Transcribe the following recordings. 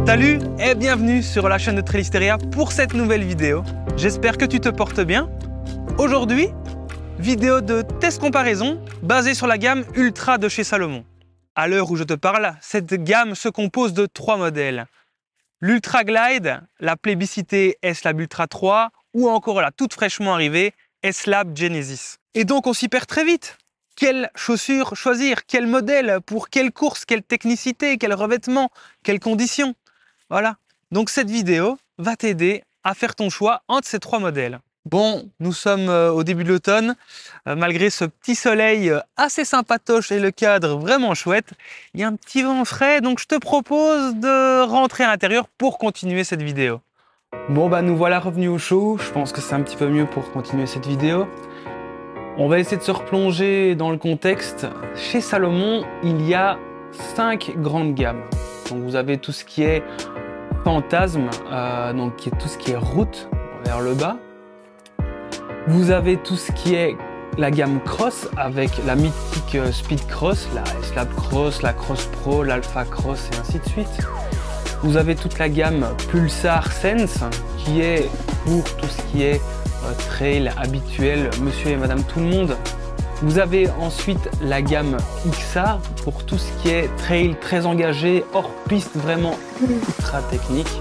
Salut et bienvenue sur la chaîne de Trailisteria pour cette nouvelle vidéo. J'espère que tu te portes bien. Aujourd'hui, vidéo de test comparaison basée sur la gamme Ultra de chez Salomon. À l'heure où je te parle, cette gamme se compose de 3 modèles. L'Ultra Glide, la plébiscitée S-Lab Ultra 3 ou encore la toute fraîchement arrivée S-Lab Genesis. Et donc on s'y perd très vite. Quelle chaussure choisir? Quel modèle? Pour quelle course? Quelle technicité? Quel revêtement? Quelles conditions? Voilà, donc cette vidéo va t'aider à faire ton choix entre ces 3 modèles. Bon, nous sommes au début de l'automne, malgré ce petit soleil assez sympatoche et le cadre vraiment chouette, il y a un petit vent frais, donc je te propose de rentrer à l'intérieur pour continuer cette vidéo. Bon bah nous voilà revenus au chaud, je pense que c'est un petit peu mieux pour continuer cette vidéo. On va essayer de se replonger dans le contexte. Chez Salomon, il y a 5 grandes gammes. Donc vous avez tout ce qui est Fantasme, donc qui est tout ce qui est route vers le bas. Vous avez tout ce qui est la gamme Cross avec la mythique Speed Cross, la S-Lab Cross, la Cross Pro, l'Alpha Cross et ainsi de suite. Vous avez toute la gamme Pulsar Sense qui est pour tout ce qui est trail habituel, monsieur et madame tout le monde. Vous avez ensuite la gamme XR pour tout ce qui est trail très engagé, hors piste, vraiment ultra technique.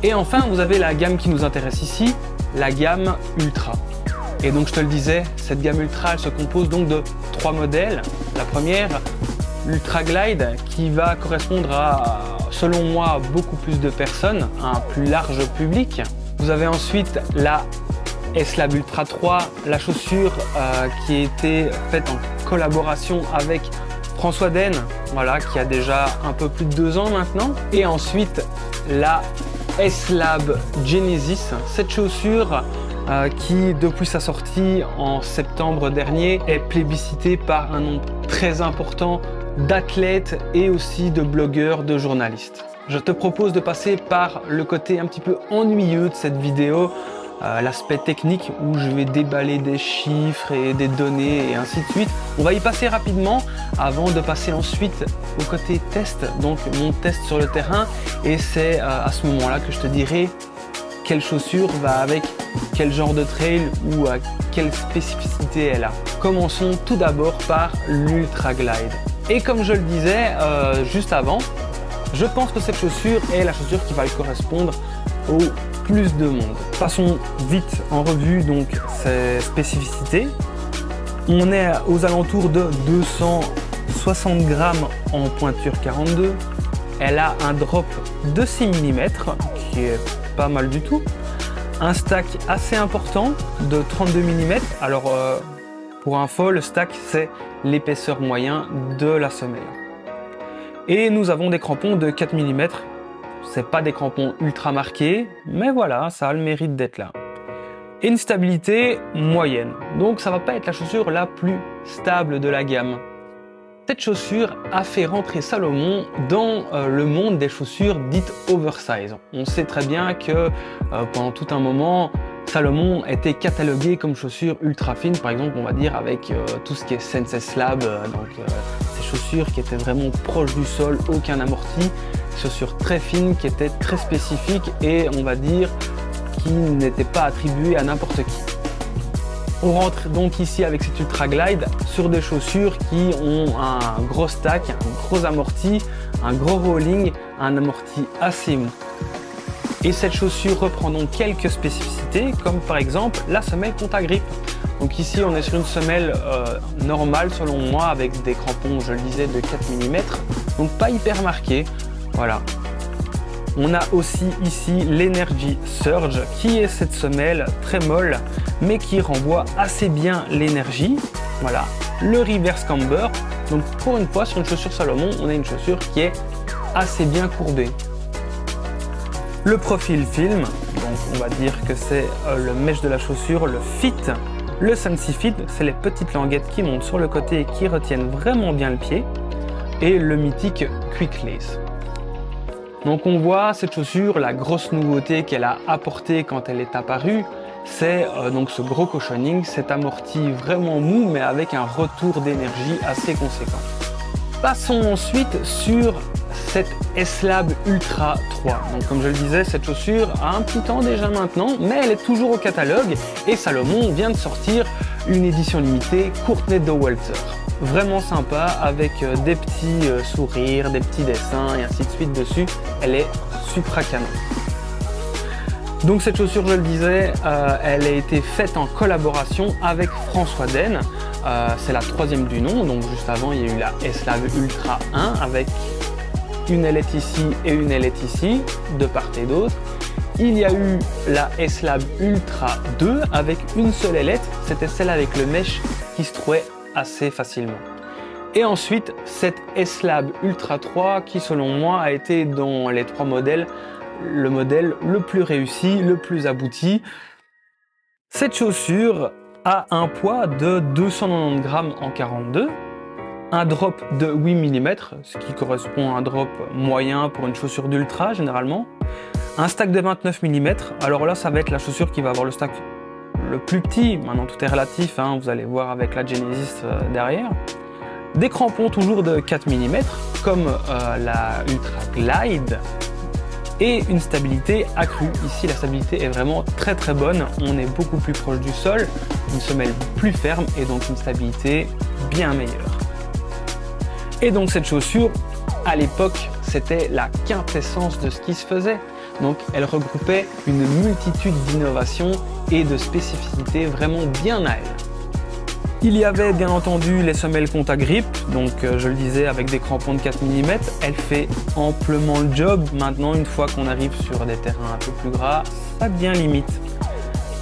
Et enfin, vous avez la gamme qui nous intéresse ici, la gamme Ultra. Et donc, je te le disais, cette gamme Ultra, elle se compose donc de 3 modèles. La première, l'Ultra Glide, qui va correspondre à, selon moi, beaucoup plus de personnes, à un plus large public. Vous avez ensuite la S-Lab Ultra 3, la chaussure qui a été faite en collaboration avec François Den, voilà, qui a déjà un peu plus de 2 ans maintenant. Et ensuite la S-Lab Genesis, cette chaussure qui depuis sa sortie en septembre dernier est plébiscitée par un nombre très important d'athlètes et aussi de blogueurs, de journalistes. Je te propose de passer par le côté un petit peu ennuyeux de cette vidéo, l'aspect technique où je vais déballer des chiffres et des données et ainsi de suite. On va y passer rapidement avant de passer ensuite au côté test, donc mon test sur le terrain, et c'est à ce moment-là que je te dirai quelle chaussure va avec quel genre de trail ou quelle spécificité elle a. Commençons tout d'abord par l'Ultra Glide. Et comme je le disais juste avant, je pense que cette chaussure est la chaussure qui va correspondre au plus de monde. Passons vite en revue donc ses spécificités. On est aux alentours de 260 grammes en pointure 42. Elle a un drop de 6 mm qui est pas mal du tout. Un stack assez important de 32 mm. Alors pour info, le stack c'est l'épaisseur moyenne de la semelle. Et nous avons des crampons de 4 mm. C'est pas des crampons ultra marqués, mais voilà, ça a le mérite d'être là. Et une stabilité moyenne. Donc ça va pas être la chaussure la plus stable de la gamme. Cette chaussure a fait rentrer Salomon dans le monde des chaussures dites oversize. On sait très bien que pendant tout un moment, Salomon était catalogué comme chaussure ultra fine, par exemple, on va dire avec tout ce qui est Sense S-Lab, donc ces chaussures qui étaient vraiment proches du sol, aucun amorti, chaussures très fines qui étaient très spécifiques et on va dire qui n'étaient pas attribuées à n'importe qui. On rentre donc ici avec cette Ultra Glide sur des chaussures qui ont un gros stack, un gros amorti, un gros rolling, un amorti assez mou. Et cette chaussure reprend donc quelques spécificités, comme par exemple la semelle Conta-Grip. Donc ici on est sur une semelle normale selon moi, avec des crampons, je le disais, de 4 mm, donc pas hyper marqué. Voilà. On a aussi ici l'Energy Surge, qui est cette semelle très molle, mais qui renvoie assez bien l'énergie. Voilà. Le Reverse Camber. Donc pour une fois, sur une chaussure Salomon, on a une chaussure qui est assez bien courbée. Le profil film, donc on va dire que c'est le mesh de la chaussure, le fit. Le Sensi-Fit, c'est les petites languettes qui montent sur le côté et qui retiennent vraiment bien le pied. Et le mythique Quick Lace. Donc on voit cette chaussure, la grosse nouveauté qu'elle a apportée quand elle est apparue, c'est donc ce gros cushioning, cet amorti vraiment mou mais avec un retour d'énergie assez conséquent. Passons ensuite sur cette S-Lab Ultra 3. Donc comme je le disais, cette chaussure a un petit temps déjà maintenant, mais elle est toujours au catalogue et Salomon vient de sortir une édition limitée Courtney Dauwalter. Vraiment sympa avec des petits sourires, des petits dessins et ainsi de suite dessus. Elle est supra canon. Donc cette chaussure, je le disais, elle a été faite en collaboration avec François Den. C'est la troisième du nom, donc juste avant il y a eu la S-Lab Ultra 1 avec une ailette ici et une ailette ici, de part et d'autre. Il y a eu la S-Lab Ultra 2 avec une seule ailette, c'était celle avec le mesh qui se trouvait assez facilement. Et ensuite cette S-Lab Ultra 3 qui selon moi a été dans les trois modèles le modèle le plus réussi, le plus abouti. Cette chaussure a un poids de 290 grammes en 42, un drop de 8 mm, ce qui correspond à un drop moyen pour une chaussure d'ultra généralement, un stack de 29 mm, alors là ça va être la chaussure qui va avoir le stack le plus petit, maintenant tout est relatif, hein, vous allez voir avec la Genesis derrière, des crampons toujours de 4 mm, comme la Ultra Glide, et une stabilité accrue. Ici la stabilité est vraiment très bonne, on est beaucoup plus proche du sol, une semelle plus ferme et donc une stabilité bien meilleure. Et donc cette chaussure, à l'époque, c'était la quintessence de ce qui se faisait. Donc elle regroupait une multitude d'innovations et de spécificités vraiment bien à elle. Il y avait bien entendu les semelles contact grip, donc je le disais avec des crampons de 4 mm, elle fait amplement le job. Maintenant une fois qu'on arrive sur des terrains un peu plus gras, ça devient limite.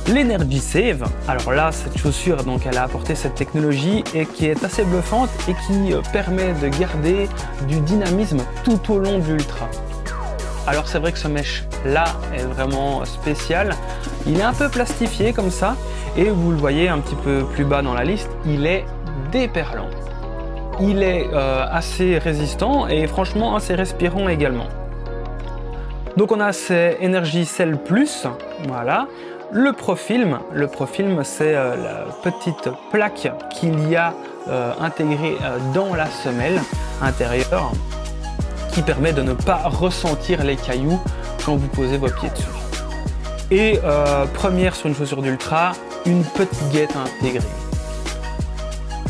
L'Energy Save, alors là cette chaussure donc elle a apporté cette technologie et qui est assez bluffante et qui permet de garder du dynamisme tout au long de l'ultra. Alors c'est vrai que ce mesh là est vraiment spécial, il est un peu plastifié comme ça et vous le voyez un petit peu plus bas dans la liste, il est déperlant. Il est assez résistant et franchement assez respirant également. Donc on a ces Energy Cell Plus, voilà. Le Profilm c'est la petite plaque qu'il y a intégrée dans la semelle intérieure qui permet de ne pas ressentir les cailloux quand vous posez vos pieds dessus. Et première sur une chaussure d'ultra, une petite guette intégrée.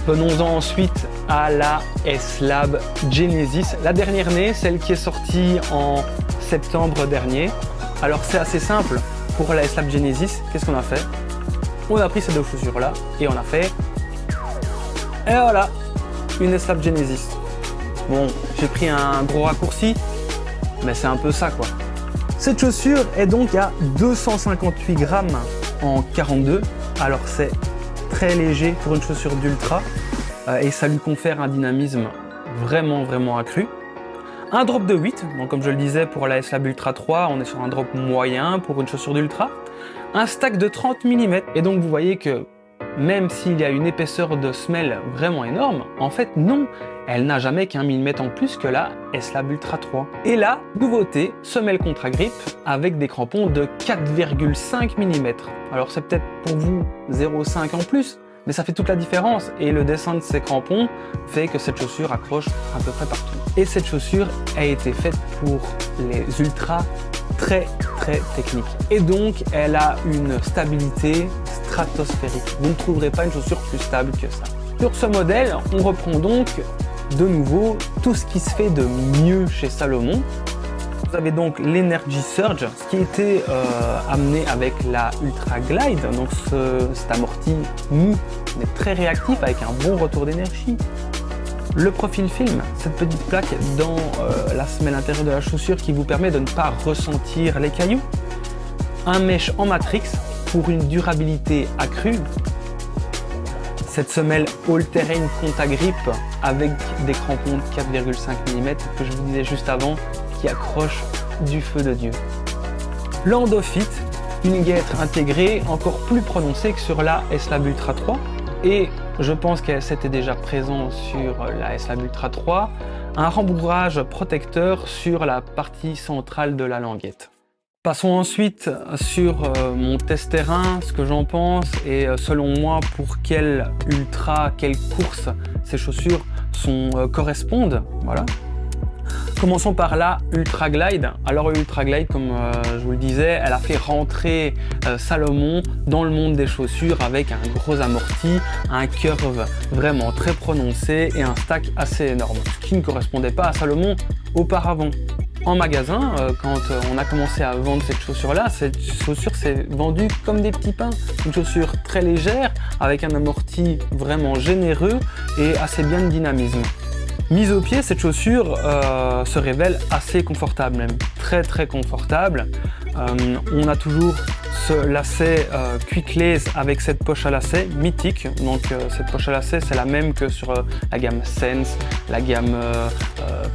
Venons-en ensuite à la S-Lab Genesis, la dernière née, celle qui est sortie en septembre dernier. Alors c'est assez simple. Pour la S-Lab Genesis, qu'est-ce qu'on a fait? On a pris ces deux chaussures là et on a fait, et voilà, une S-Lab Genesis. Bon, j'ai pris un gros raccourci, mais c'est un peu ça quoi. Cette chaussure est donc à 258 grammes en 42, alors c'est très léger pour une chaussure d'ultra et ça lui confère un dynamisme vraiment accru. Un drop de 8, donc comme je le disais pour la S-Lab Ultra 3, on est sur un drop moyen pour une chaussure d'ultra. Un stack de 30 mm, et donc vous voyez que même s'il y a une épaisseur de semelle vraiment énorme, en fait non, elle n'a jamais qu'un millimètre en plus que la S-Lab Ultra 3. Et là, nouveauté, semelle contre grip avec des crampons de 4,5 mm. Alors c'est peut-être pour vous 0,5 en plus, mais ça fait toute la différence et le dessin de ces crampons fait que cette chaussure accroche à peu près partout. Et cette chaussure a été faite pour les ultras très techniques. Et donc elle a une stabilité stratosphérique. Vous ne trouverez pas une chaussure plus stable que ça. Sur ce modèle, on reprend donc de nouveau tout ce qui se fait de mieux chez Salomon. Vous avez donc l'Energy Surge, ce qui a été amené avec la Ultra Glide, donc cet amorti mou mais très réactif avec un bon retour d'énergie. Le Profil Film, cette petite plaque dans la semelle intérieure de la chaussure qui vous permet de ne pas ressentir les cailloux. Un mesh en matrix pour une durabilité accrue. Cette semelle all-terrain contact grip avec des crampons de 4,5 mm que je vous disais juste avant, qui accroche du feu de Dieu. l'Endofit, une guêtre intégrée encore plus prononcée que sur la S-Lab Ultra 3. Et je pense que c'était déjà présent sur la S-Lab Ultra 3, un rembourrage protecteur sur la partie centrale de la languette. Passons ensuite sur mon test terrain, ce que j'en pense et selon moi pour quelle ultra, quelle course ces chaussures correspondent. Voilà. Commençons par la Ultra Glide. Alors Ultra Glide, comme je vous le disais, elle a fait rentrer Salomon dans le monde des chaussures avec un gros amorti, un curve vraiment très prononcé et un stack assez énorme, ce qui ne correspondait pas à Salomon auparavant. En magasin, quand on a commencé à vendre cette chaussure-là, cette chaussure s'est vendue comme des petits pains. Une chaussure très légère, avec un amorti vraiment généreux et assez bien de dynamisme. Mise au pied, cette chaussure se révèle assez confortable, même très confortable. On a toujours ce lacet Quick Lace avec cette poche à lacet mythique. Donc cette poche à lacet, c'est la même que sur la gamme Sense, la gamme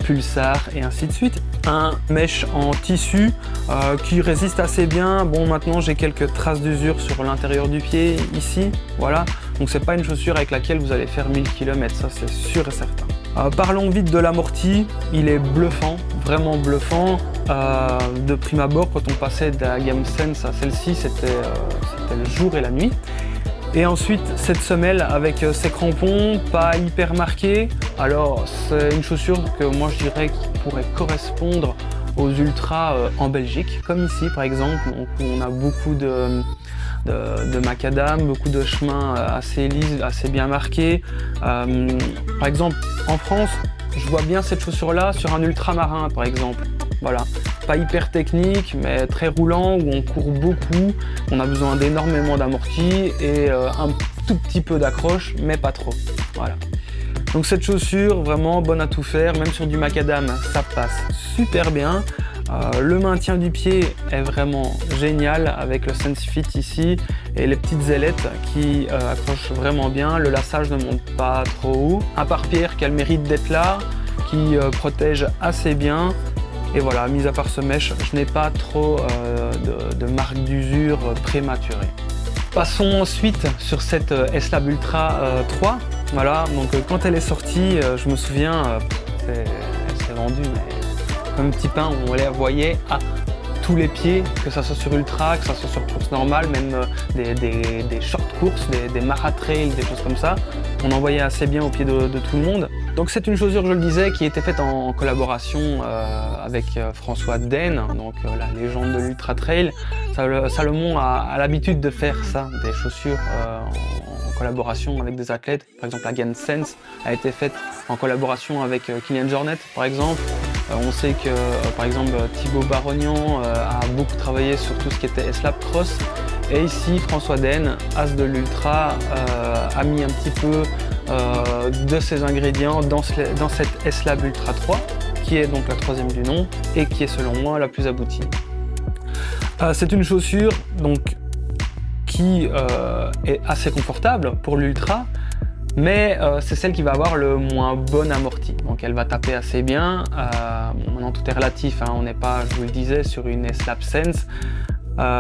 Pulsar et ainsi de suite. Un mesh en tissu qui résiste assez bien. Bon, maintenant j'ai quelques traces d'usure sur l'intérieur du pied ici, voilà. Donc c'est pas une chaussure avec laquelle vous allez faire 1000 km, ça c'est sûr et certain. Parlons vite de l'amorti, il est bluffant, vraiment bluffant. De prime abord, quand on passait de la gamme Sense à celle-ci, c'était le jour et la nuit. Et ensuite, cette semelle avec ses crampons, pas hyper marqués. Alors, c'est une chaussure que moi je dirais qui pourrait correspondre aux ultras en Belgique, comme ici par exemple, donc, où on a beaucoup de macadam, beaucoup de chemins assez lisses, assez bien marqués. Par exemple, en France, je vois bien cette chaussure-là sur un ultramarin par exemple. Voilà, pas hyper technique, mais très roulant, où on court beaucoup, on a besoin d'énormément d'amorti et un tout petit peu d'accroche, mais pas trop. Voilà. Donc cette chaussure, vraiment bonne à tout faire, même sur du macadam, ça passe super bien. Le maintien du pied est vraiment génial avec le SenseFit ici et les petites ailettes qui accrochent vraiment bien. Le laçage ne monte pas trop haut. Un pare-pierre qui a le mérite d'être là, qui protège assez bien. Et voilà, mis à part ce mesh, je n'ai pas trop de marque d'usure prématurée. Passons ensuite sur cette S-Lab Ultra 3. Voilà, donc quand elle est sortie, je me souviens, elle s'est vendue comme petit pain, on les voyait à tous les pieds, que ça soit sur ultra, que ça soit sur course normale, même des short courses, des maratrails, des choses comme ça. On en voyait assez bien au pied de tout le monde. Donc c'est une chaussure, je le disais, qui était faite en collaboration avec François Den, donc la légende de l'Ultra Trail. Salomon a l'habitude de faire ça, des chaussures en collaboration avec des athlètes. Par exemple, la gamme Sense a été faite en collaboration avec Kilian Jornet, par exemple. On sait que, par exemple, Thibaut Barognan a beaucoup travaillé sur tout ce qui était S-Lab Cross. Et ici, François Den, as de l'Ultra, a mis un petit peu de ses ingrédients dans cette S-Lab Ultra 3, qui est donc la troisième du nom et qui est selon moi la plus aboutie. C'est une chaussure donc, qui est assez confortable pour l'Ultra, mais c'est celle qui va avoir le moins bon amorti. Donc elle va taper assez bien. Maintenant tout est relatif, hein, on n'est pas, je vous le disais, sur une S-Lab Sense.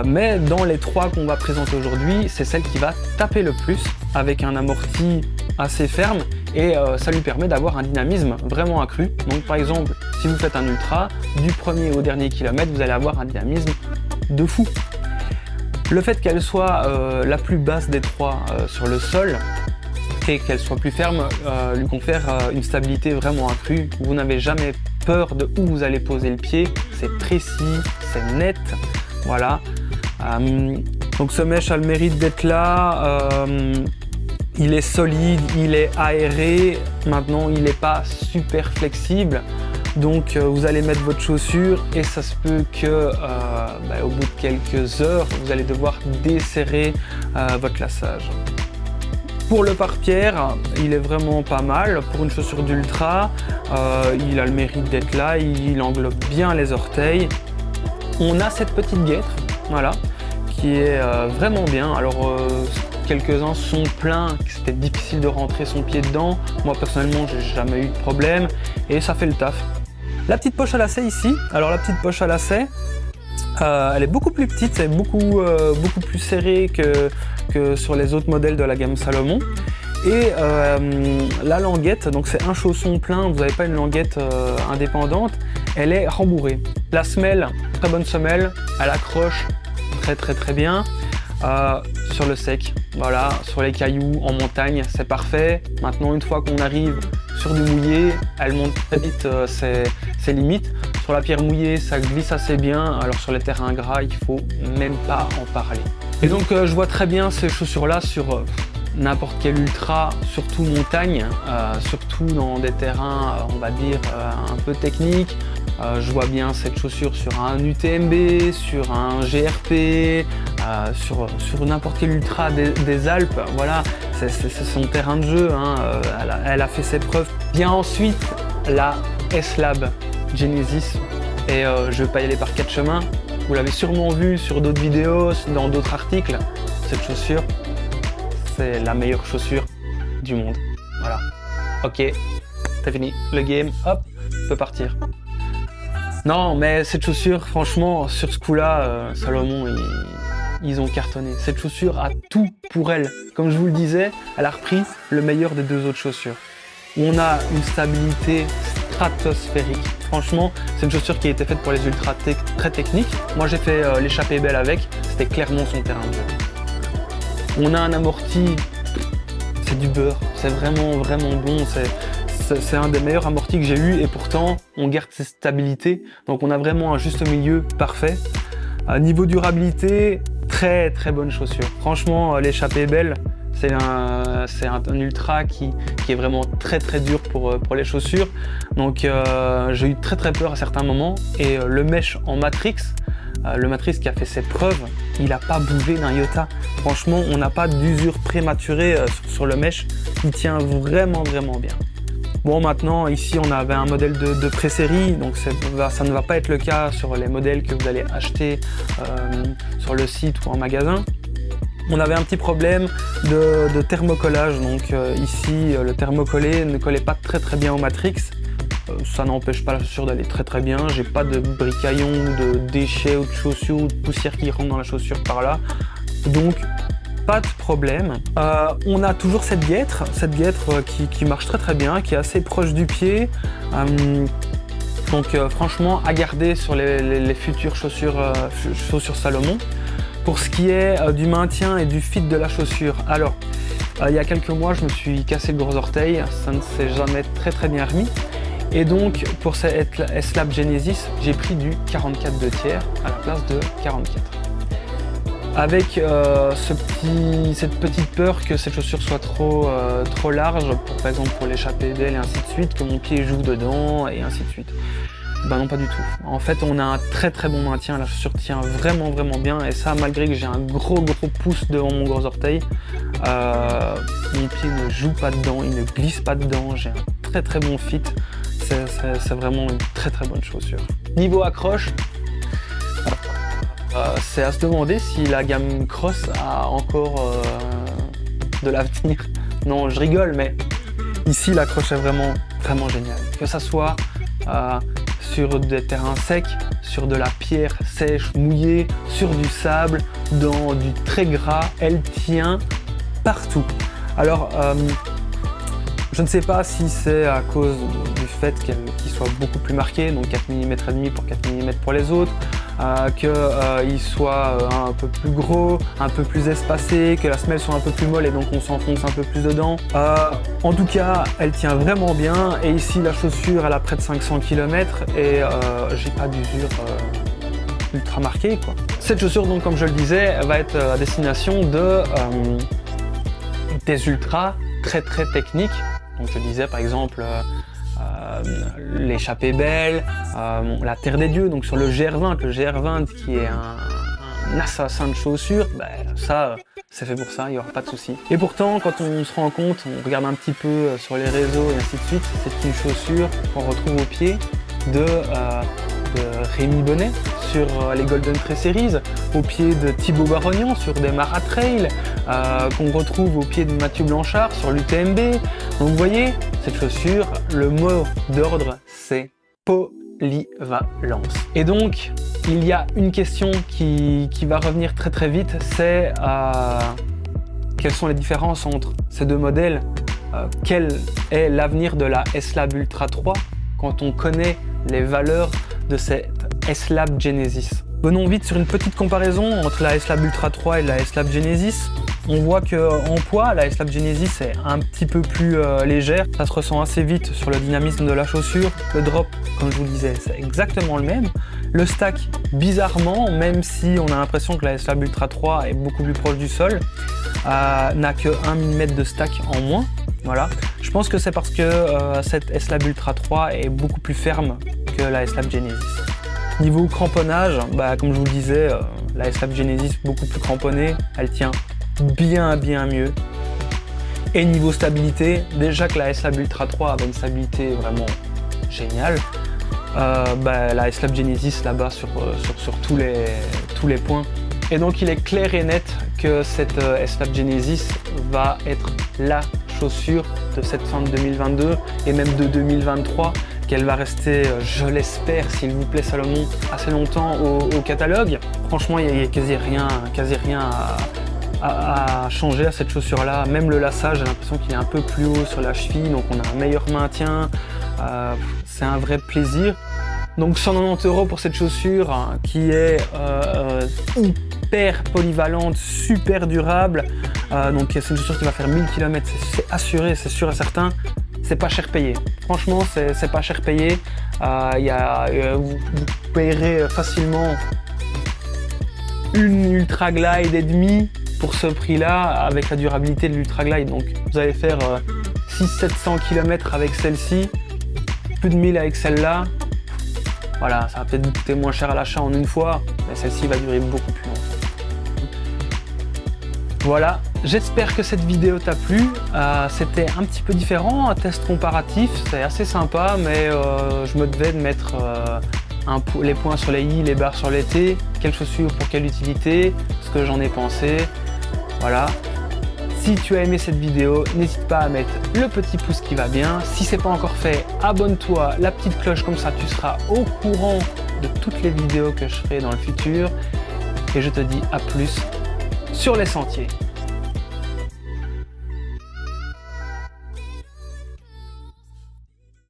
Mais dans les trois qu'on va présenter aujourd'hui, c'est celle qui va taper le plus, avec un amorti assez ferme et ça lui permet d'avoir un dynamisme vraiment accru. Donc par exemple, si vous faites un ultra, du premier au dernier kilomètre, vous allez avoir un dynamisme de fou. Le fait qu'elle soit la plus basse des trois sur le sol et qu'elle soit plus ferme lui confère une stabilité vraiment accrue. Vous n'avez jamais peur de où vous allez poser le pied, c'est précis, c'est net. Voilà, donc ce mesh a le mérite d'être là, il est solide, il est aéré, maintenant il n'est pas super flexible, donc vous allez mettre votre chaussure et ça se peut que au bout de quelques heures, vous allez devoir desserrer votre laçage. Pour le pare-pierre, il est vraiment pas mal, pour une chaussure d'ultra, il a le mérite d'être là, il englobe bien les orteils. On a cette petite guêtre, voilà, qui est vraiment bien. Alors, quelques-uns sont plaints que c'était difficile de rentrer son pied dedans. Moi, personnellement, j'ai jamais eu de problème et ça fait le taf. La petite poche à lacet ici. Alors, la petite poche à lacet, Elle est beaucoup plus petite, c'est beaucoup plus serrée que sur les autres modèles de la gamme Salomon. Et la languette, donc c'est un chausson plein, vous n'avez pas une languette indépendante, elle est rembourrée. La semelle, très bonne semelle, elle accroche très bien. Sur le sec, voilà, sur les cailloux, en montagne, c'est parfait. Maintenant, une fois qu'on arrive sur du mouillé, elle monte très vite ses limites. Sur la pierre mouillée, ça glisse assez bien, alors sur les terrains gras, il faut même pas en parler. Et donc, je vois très bien ces chaussures-là sur n'importe quel ultra, surtout montagne, surtout dans des terrains, on va dire, un peu techniques. Je vois bien cette chaussure sur un UTMB, sur un GRP, sur n'importe quel ultra des Alpes. Voilà, c'est son terrain de jeu, hein. Elle a fait ses preuves. Vient ensuite la S-Lab Genesis, et je ne vais pas y aller par 4 chemins. Vous l'avez sûrement vu sur d'autres vidéos, dans d'autres articles. Cette chaussure, c'est la meilleure chaussure du monde. Voilà. Ok, c'est fini. Le game, hop, peut partir. Non, mais cette chaussure, franchement, sur ce coup-là, Salomon, ils ont cartonné. Cette chaussure a tout pour elle. Comme je vous le disais, elle a repris le meilleur des deux autres chaussures. On a une stabilité stratosphérique. Franchement, c'est une chaussure qui a été faite pour les ultras très techniques. Moi, j'ai fait l'échappée belle avec. C'était clairement son terrain de jeu. On a un amorti, c'est du beurre. C'est vraiment bon. C'est un des meilleurs amortis que j'ai eu, et pourtant on garde cette stabilité, donc on a vraiment un juste milieu parfait. Niveau durabilité, très bonne chaussure. Franchement, l'échappée belle, c'est un ultra qui est vraiment très dur pour les chaussures, donc j'ai eu très peur à certains moments. Et le mesh en Matrix, le Matrix qui a fait ses preuves, il n'a pas bougé d'un iota. Franchement, on n'a pas d'usure prématurée sur le mesh, il tient vraiment bien. Bon, maintenant, ici, on avait un modèle de pré-série, donc ça ne va pas être le cas sur les modèles que vous allez acheter sur le site ou en magasin. On avait un petit problème de thermocollage, donc ici, le thermocollé ne collait pas très bien au Matrix. Ça n'empêche pas la chaussure d'aller très bien. J'ai pas de bricaillons, de déchets ou de chaussures ou de poussière qui rentre dans la chaussure par là. Donc, pas de problème. On a toujours cette guêtre qui marche très bien, qui est assez proche du pied. Donc franchement, à garder sur les futures chaussures Salomon. Pour ce qui est du maintien et du fit de la chaussure, alors il y a quelques mois, je me suis cassé le gros orteil, ça ne s'est jamais très bien remis. Et donc pour cette S-Lab Genesis, j'ai pris du 44/2 à la place de 44. Avec cette petite peur que cette chaussure soit trop large, par exemple pour l'échappée belle et ainsi de suite, que mon pied joue dedans et ainsi de suite. Ben non, pas du tout. En fait, on a un très bon maintien, la chaussure tient vraiment bien, et ça malgré que j'ai un gros pouce devant mon gros orteil. Mon pied ne joue pas dedans, il ne glisse pas dedans, j'ai un très bon fit. C'est vraiment une très bonne chaussure. Niveau accroche, c'est à se demander si la gamme Cross a encore de l'avenir. Non, je rigole, mais ici l'accroche est vraiment géniale. Que ça soit sur des terrains secs, sur de la pierre sèche, mouillée, sur du sable, dans du très gras, elle tient partout. Alors, je ne sais pas si c'est à cause du fait qu'il soit beaucoup plus marqué, donc 4 mm et demi pour 4 mm pour les autres, qu'il soit un peu plus gros, un peu plus espacé, que la semelle soit un peu plus molle et donc on s'enfonce un peu plus dedans. En tout cas, elle tient vraiment bien, et ici la chaussure elle a près de 500 km et j'ai pas d'usure ultra marquée, quoi. Cette chaussure, donc comme je le disais, elle va être à destination des ultras très techniques. Donc je disais par exemple l'échappée belle, la terre des dieux, donc sur le GR20, qui est un assassin de chaussures, ben, ça c'est fait pour ça, il n'y aura pas de souci. Et pourtant, quand on se rend compte, on regarde un petit peu sur les réseaux et ainsi de suite, c'est une chaussure qu'on retrouve au pied de Rémi Bonnet sur les Golden Trail Series, au pied de Thibaut Barognan sur des Mara Trail, qu'on retrouve au pied de Mathieu Blanchard sur l'UTMB. Donc vous voyez, cette chaussure, le mot d'ordre c'est polyvalence. Et donc, il y a une question qui va revenir très très vite, c'est quelles sont les différences entre ces deux modèles? Quel est l'avenir de la S-Lab Ultra 3 quand on connaît les valeurs de cette S-Lab Genesis? Venons vite sur une petite comparaison entre la S-Lab Ultra 3 et la S-Lab Genesis. On voit qu'en poids, la S-Lab Genesis est un petit peu plus légère. Ça se ressent assez vite sur le dynamisme de la chaussure. Le drop, comme je vous le disais, c'est exactement le même. Le stack, bizarrement, même si on a l'impression que la S-Lab Ultra 3 est beaucoup plus proche du sol, n'a que 1 mm de stack en moins. Voilà. Je pense que c'est parce que cette S-Lab Ultra 3 est beaucoup plus ferme que la S-Lab Genesis. Niveau cramponnage, comme je vous le disais, la S-Lab Genesis beaucoup plus cramponnée, elle tient bien mieux. Et niveau stabilité, déjà que la S-Lab Ultra 3 avait une stabilité vraiment géniale, la S-Lab Genesis là-bas sur tous les points. Et donc il est clair et net que cette S-Lab Genesis va être la chaussure de cette fin de 2022 et même de 2023, qu'elle va rester, je l'espère, s'il vous plaît Salomon, assez longtemps au catalogue. Franchement, il n'y a quasi rien à changer à cette chaussure là. Même le lassage, j'ai l'impression qu'il est un peu plus haut sur la cheville, donc on a un meilleur maintien. C'est un vrai plaisir. Donc 190 € pour cette chaussure qui est hyper polyvalente, super durable. Donc c'est une chaussure qui va faire 1000 km, c'est assuré, c'est sûr et certain. C'est pas cher payé. Franchement, c'est pas cher payé. Vous payerez facilement une Ultra Glide et demi pour ce prix-là, avec la durabilité de l'Ultra Glide. Donc vous allez faire 600-700 km avec celle-ci, plus de 1000 avec celle-là. Voilà, ça va peut-être vous coûter moins cher à l'achat en une fois, mais celle-ci va durer beaucoup plus longtemps. Voilà, j'espère que cette vidéo t'a plu. C'était un petit peu différent, un test comparatif, c'est assez sympa, mais je me devais de mettre les points sur les i, les barres sur les t, quelle chaussure pour quelle utilité, ce que j'en ai pensé. Voilà. Si tu as aimé cette vidéo, n'hésite pas à mettre le petit pouce qui va bien. Si ce n'est pas encore fait, abonne-toi, la petite cloche, comme ça tu seras au courant de toutes les vidéos que je ferai dans le futur. Et je te dis à plus sur les sentiers.